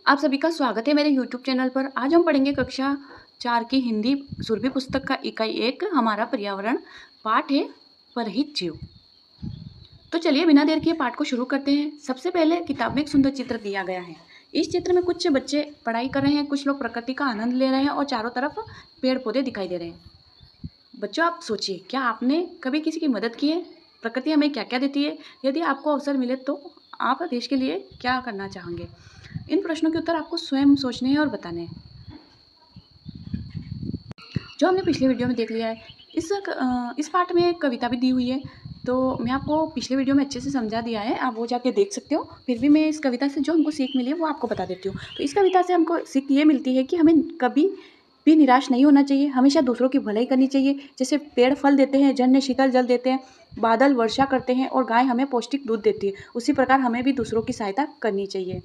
आप सभी का स्वागत है मेरे YouTube चैनल पर। आज हम पढ़ेंगे कक्षा 4 की हिंदी सुरभि पुस्तक का इकाई 1 हमारा पर्यावरण। पाठ है परहित जीव। तो चलिए बिना देर किए पाठ को शुरू करते हैं। सबसे पहले किताब में एक सुंदर चित्र दिया गया है। इस चित्र में कुछ बच्चे पढ़ाई कर रहे हैं, कुछ लोग प्रकृति का आनंद ले रहे हैं और चारों तरफ पेड़ पौधे दिखाई दे रहे हैं। बच्चों, आप सोचिए, क्या आपने कभी किसी की मदद की है? प्रकृति हमें क्या क्या देती है? यदि आपको अवसर मिले तो आप देश के लिए क्या करना चाहेंगे? इन प्रश्नों के उत्तर आपको स्वयं सोचने हैं और बताने हैं। जो हमने पिछले वीडियो में देख लिया है, इस पाठ में एक कविता भी दी हुई है, तो मैं आपको पिछले वीडियो में अच्छे से समझा दिया है, आप वो जाके देख सकते हो। फिर भी मैं इस कविता से जो हमको सीख मिली है वो आपको बता देती हूँ। तो इस कविता से हमको सीख ये मिलती है कि हमें कभी भी निराश नहीं होना चाहिए, हमेशा दूसरों की भलाई करनी चाहिए। जैसे पेड़ फल देते हैं, झरने शीतल जल देते हैं, बादल वर्षा करते हैं और गाय हमें पौष्टिक दूध देती है, उसी प्रकार हमें भी दूसरों की सहायता करनी चाहिए।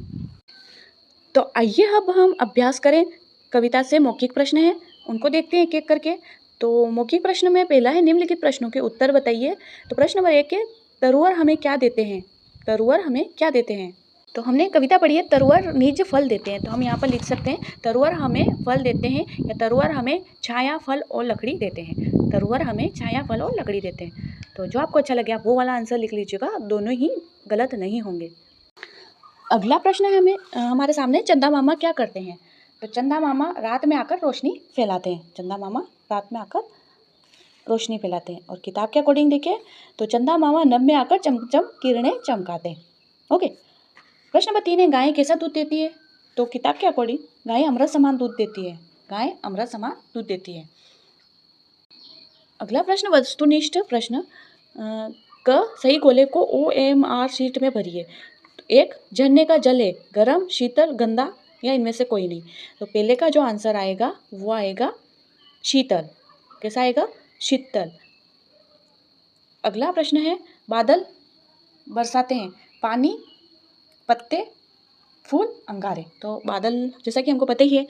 तो आइए अब हम अभ्यास करें। कविता से मौखिक प्रश्न हैं, उनको देखते हैं एक एक करके। तो मौखिक प्रश्न में पहला है, निम्नलिखित प्रश्नों के उत्तर बताइए। तो प्रश्न नंबर 1 है, तरुवर हमें क्या देते हैं? तरुवर हमें क्या देते हैं? तो हमने कविता पढ़ी है, तरुवर निज फल देते हैं, तो हम यहाँ पर लिख सकते हैं तरुवर हमें फल देते हैं, या तरुवर हमें छाया फल और लकड़ी देते हैं। तरुवर हमें छाया फल और लकड़ी देते हैं। तो जो आपको अच्छा लगे आप वो वाला आंसर लिख लीजिएगा, दोनों ही गलत नहीं होंगे। अगला प्रश्न है हमारे सामने, चंदा मामा क्या करते हैं? तो चंदा मामा रात में आकर रोशनी फैलाते हैं। चंदा मामा रात में आकर रोशनी फैलाते हैं। और किताब के अकॉर्डिंग देखिए तो चंदा मामा नभ में आकर चमचम किरणें चमकाते हैं। ओके। प्रश्न नंबर 3 है, गाय कैसा दूध देती है? तो किताब के अकॉर्डिंग गाय अमृत समान दूध देती है। गाय अमृत समान दूध देती है। अगला प्रश्न वस्तुनिष्ठ प्रश्न, क सही गोले को OMR शीट में भरिए। एक, झरने का जल है, गर्म, शीतल, गंदा या इनमें से कोई नहीं। तो पहले का जो आंसर आएगा वो आएगा शीतल। कैसा आएगा? शीतल। अगला प्रश्न है, बादल बरसाते हैं, पानी, पत्ते, फूल, अंगारे। तो बादल जैसा कि हमको पता ही है,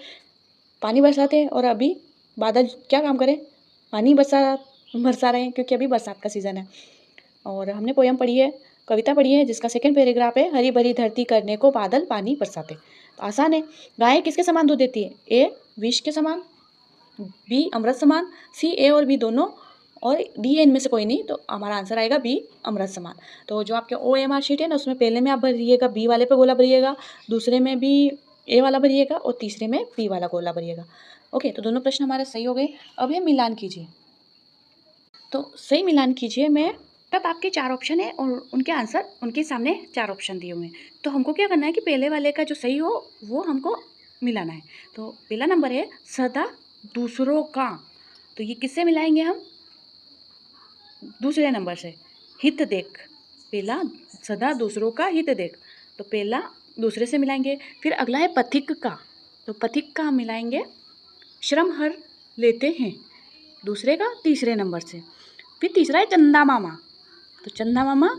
पानी बरसाते हैं और अभी बादल क्या काम करें? पानी बरसा रहे हैं, क्योंकि अभी बरसात का सीज़न है। और हमने पोयम पढ़ी है, कविता पढ़ी है, जिसका सेकंड पैराग्राफ है, हरी भरी धरती करने को बादल पानी बरसाते। तो आसान है। गाय किसके समान दूध देती है? ए विष के समान, बी अमृत समान, सी ए और बी दोनों, और डी है इनमें से कोई नहीं। तो हमारा आंसर आएगा बी अमृत समान। तो जो आपके OMR शीट है ना, उसमें पहले में आप भरिएगा बी वाले पे गोला भरिएगा, दूसरे में भी ए वाला भरिएगा और तीसरे में बी वाला गोला भरिएगा। ओके, तो दोनों प्रश्न हमारे सही हो गए। अब ये मिलान कीजिए। तो सही मिलान कीजिए में, तब आपके 4 ऑप्शन है और उनके आंसर उनके सामने 4 ऑप्शन दिए हुए हैं। तो हमको क्या करना है कि पहले वाले का जो सही हो वो हमको मिलाना है। तो पहला नंबर है, सदा दूसरों का। तो ये किससे मिलाएंगे हम? दूसरे नंबर से, हित देख। पहला, सदा दूसरों का हित देख, तो पहला दूसरे से मिलाएंगे। फिर अगला है पथिक का। तो पथिक का हम मिलाएंगे श्रम हर लेते हैं, दूसरे का तीसरे नंबर से। फिर तीसरा है चंदा मामा। तो चंदा मामा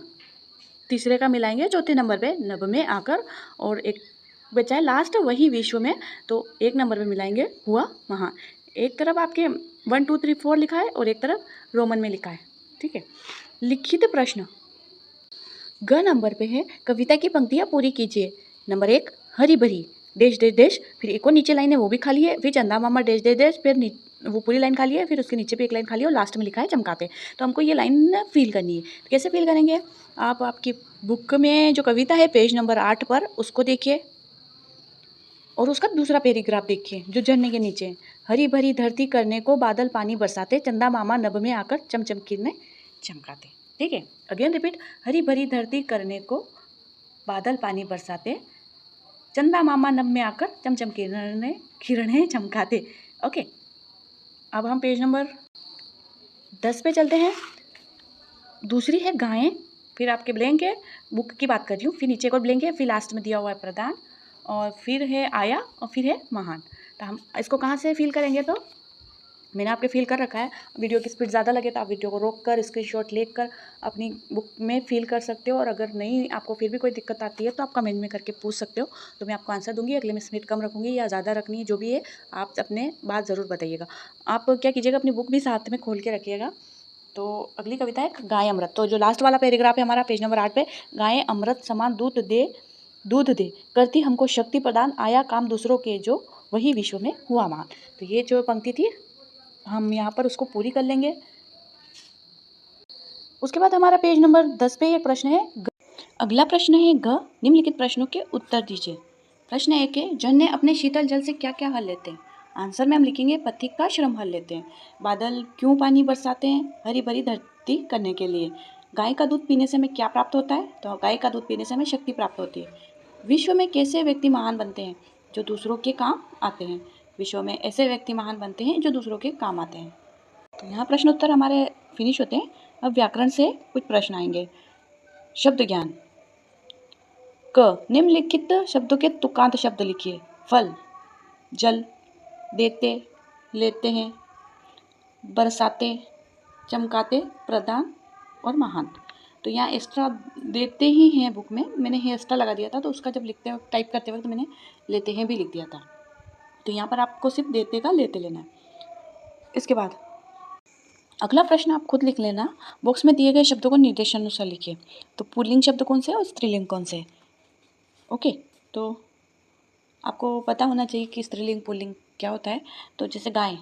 तीसरे का मिलाएंगे चौथे नंबर पे, नभ में आकर। और एक बचा है लास्ट, वही विश्व में। तो एक नंबर पे मिलाएंगे हुआ वहाँ। एक तरफ आपके 1 2 3 4 लिखा है और एक तरफ रोमन में लिखा है। ठीक है। लिखित प्रश्न ग नंबर पे है, कविता की पंक्तियाँ पूरी कीजिए। नंबर 1, हरी भरी देश देश देश, फिर एक और नीचे लाइन है वो भी खाली है, फिर चंदा मामा देश देश देश, फिर वो पूरी लाइन खाली है, फिर उसके नीचे भी एक लाइन खाली है और लास्ट में लिखा है चमकाते। तो हमको ये लाइन फील करनी है। तो कैसे फील करेंगे? आप आपकी बुक में जो कविता है पेज नंबर 8 पर उसको देखिए और उसका दूसरा पैराग्राफ देखिए जो झरने के नीचे, हरी भरी धरती करने को बादल पानी बरसाते, चंदा मामा नभ में आकर चमचम किरणें चमकाते। ठीक है, अगेन रिपीट, हरी भरी धरती करने को बादल पानी बरसाते, चंदा मामा नभ में आकर चमचम किरणें चमकाते। ओके, अब हम पेज नंबर 10 पे चलते हैं। दूसरी है गायें, फिर आपके ब्लैंक है, बुक की बात कर रही हूँ, फिर नीचे को ब्लैंक है, फिर लास्ट में दिया हुआ है प्रदान, और फिर है आया, और फिर है महान। तो हम इसको कहाँ से फील करेंगे? तो मैंने आपके फील कर रखा है। वीडियो की स्पीड ज़्यादा लगे तो आप वीडियो को रोक कर स्क्रीनशॉट लेकर अपनी बुक में फील कर सकते हो, और अगर नहीं आपको फिर भी कोई दिक्कत आती है तो आप कमेंट में करके पूछ सकते हो, तो मैं आपको आंसर दूंगी। अगले में स्पीड कम रखूँगी या ज़्यादा रखनी है, जो भी है आप अपने बात ज़रूर बताइएगा। आप क्या कीजिएगा, अपनी बुक भी साथ में खोल के रखिएगा। तो अगली कविता है गाय अमृत। तो जो लास्ट वाला पैराग्राफ है हमारा पेज नंबर 8 पे, गाय अमृत समान दूध दूध दे, करती हमको शक्ति प्रदान, आया काम दूसरों के जो, वही विश्व में हुआ महान। तो ये जो पंक्ति थी हम यहाँ पर उसको पूरी कर लेंगे। उसके बाद हमारा पेज नंबर 10 पे एक प्रश्न है अगला प्रश्न है ग, निम्नलिखित प्रश्नों के उत्तर दीजिए। प्रश्न 1 है, झरने अपने शीतल जल से क्या क्या हल लेते हैं? आंसर में हम लिखेंगे पथिक का श्रम हल लेते हैं। बादल क्यों पानी बरसाते हैं? हरी भरी धरती करने के लिए। गाय का दूध पीने से हमें क्या प्राप्त होता है? तो गाय का दूध पीने से हमें शक्ति प्राप्त होती है। विश्व में कैसे व्यक्ति महान बनते हैं? जो दूसरों के काम आते हैं। विश्व में ऐसे व्यक्ति महान बनते हैं जो दूसरों के काम आते हैं। तो यहाँ प्रश्न उत्तर हमारे फिनिश होते हैं। अब व्याकरण से कुछ प्रश्न आएंगे। शब्द ज्ञान क, निम्नलिखित शब्दों के तुकांत शब्द लिखिए। फल, जल, देते, लेते हैं, बरसाते, चमकाते, प्रदान और महान। तो यहाँ एक्स्ट्रा देते ही हैं बुक में, मैंने ही एक्स्ट्रा लगा दिया था, तो उसका जब लिखते वक्त टाइप करते वक्त मैंने लेते हैं भी लिख दिया था। तो यहाँ पर आपको सिर्फ देते का लेते लेना है। इसके बाद अगला प्रश्न आप खुद लिख लेना। बॉक्स में दिए गए शब्दों को निर्देशानुसार लिखिए। तो पुल्लिंग शब्द कौन से और स्त्रीलिंग कौन से? ओके, तो आपको पता होना चाहिए कि स्त्रीलिंग पुल्लिंग क्या होता है। तो जैसे गाय,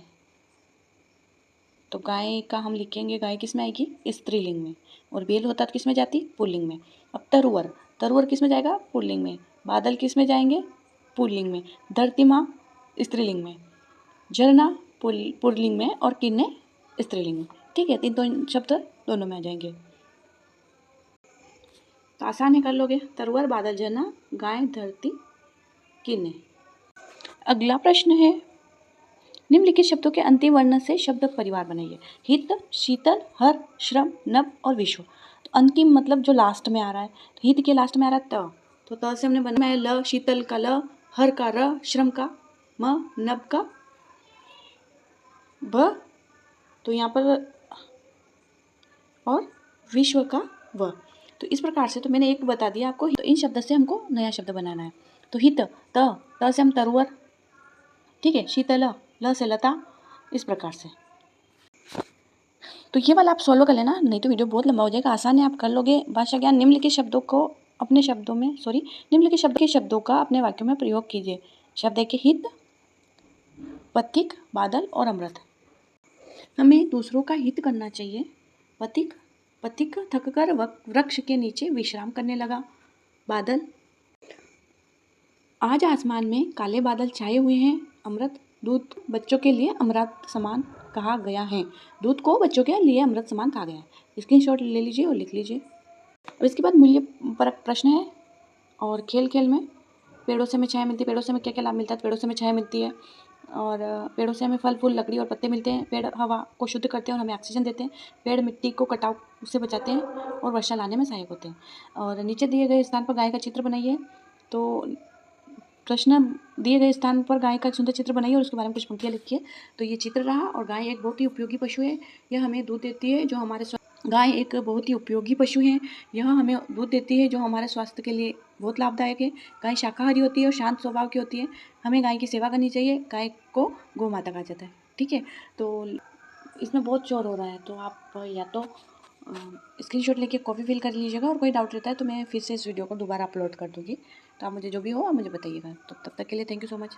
तो गाय का हम लिखेंगे, गाय किस में आएगी? स्त्रीलिंग में। और बेल होता तो किस में जाती? पुल्लिंग में। अब तरुवर, तरुवर किस में जाएगा? पुल्लिंग में। बादल किस में जाएंगे? पुल्लिंग में। धरती माँ स्त्रीलिंग में। झरना पुल्लिंग में और किन्ने स्त्रीलिंग में। ठीक है, 3 शब्द दोनों में आ जाएंगे। तो आसान है, कर लोगे। तरुवर, बादल, झरना, गाय, धरती, किन्ने। अगला प्रश्न है, निम्नलिखित शब्दों के अंतिम वर्ण से शब्द परिवार बनाइए। हित, शीतल, हर, श्रम, नभ और विश्व। तो अंतिम मतलब जो लास्ट में आ रहा है। तो हित के लास्ट में आ रहा है त, तो त से हमने बनाया है ल, शीतल का ल, हर का र, श्रम का म, नभ का भ, तो यहाँ पर और विश्व का व। तो इस प्रकार से तो मैंने एक बता दिया आपको। तो इन शब्द से हमको नया शब्द बनाना है। तो हित, त से हम तरुवर, ठीक है, शीतल, ल से लता, इस प्रकार से। तो ये वाला आप सॉल्व कर लेना, नहीं तो वीडियो बहुत लंबा हो जाएगा। आसान है, आप कर लोगे। भाषा ज्ञान, निम्नलिखित शब्दों को अपने शब्दों में निम्नलिखित शब्द के शब्दों का अपने वाक्यों में प्रयोग कीजिए। शब्द है कि हित, पथिक, बादल और अमृत। हमें दूसरों का हित करना चाहिए। पथिक थककर वृक्ष के नीचे विश्राम करने लगा। बादल, आज आसमान में काले बादल छाए हुए हैं। अमृत, दूध बच्चों के लिए अमृत समान कहा गया है। दूध को बच्चों के लिए अमृत समान कहा गया है। स्क्रीनशॉट ले लीजिए और लिख लीजिए। और इसके बाद मूल्य परक प्रश्न है। और खेल खेल में पेड़ों से हमें छाया मिलती है। पेड़ों से हमें क्या क्या लाभ मिलता है? पेड़ों से हमें छाया मिलती है, और पेड़ों से हमें फल फूल, लकड़ी और पत्ते मिलते हैं। पेड़ हवा को शुद्ध करते हैं और हमें ऑक्सीजन देते हैं। पेड़ मिट्टी को कटाव से बचाते हैं और वर्षा लाने में सहायक होते हैं। और नीचे दिए गए स्थान पर गाय का चित्र बनाइए। तो प्रश्न, दिए गए स्थान पर गाय का एक सुंदर चित्र बनाइए और उसके बारे में कुछ पंक्तियाँ लिखिए। तो ये चित्र रहा। और गाय एक बहुत ही उपयोगी पशु है। यह हमें दूध देती है जो हमारे गाय एक बहुत ही उपयोगी पशु है। यह हमें दूध देती है जो हमारे स्वास्थ्य के लिए बहुत लाभदायक है। गाय शाकाहारी होती है और शांत स्वभाव की होती है। हमें गाय की सेवा करनी चाहिए। गाय को गौ माता कहा जाता है। ठीक है, तो इसमें बहुत शोर हो रहा है, तो आप या तो स्क्रीनशॉट लेके कॉपी फिल कर लीजिएगा, और कोई डाउट रहता है तो मैं फिर से इस वीडियो को दोबारा अपलोड कर दूँगी। तो आप मुझे जो भी हो आप मुझे बताइएगा। तो तब तक के लिए थैंक यू सो मच।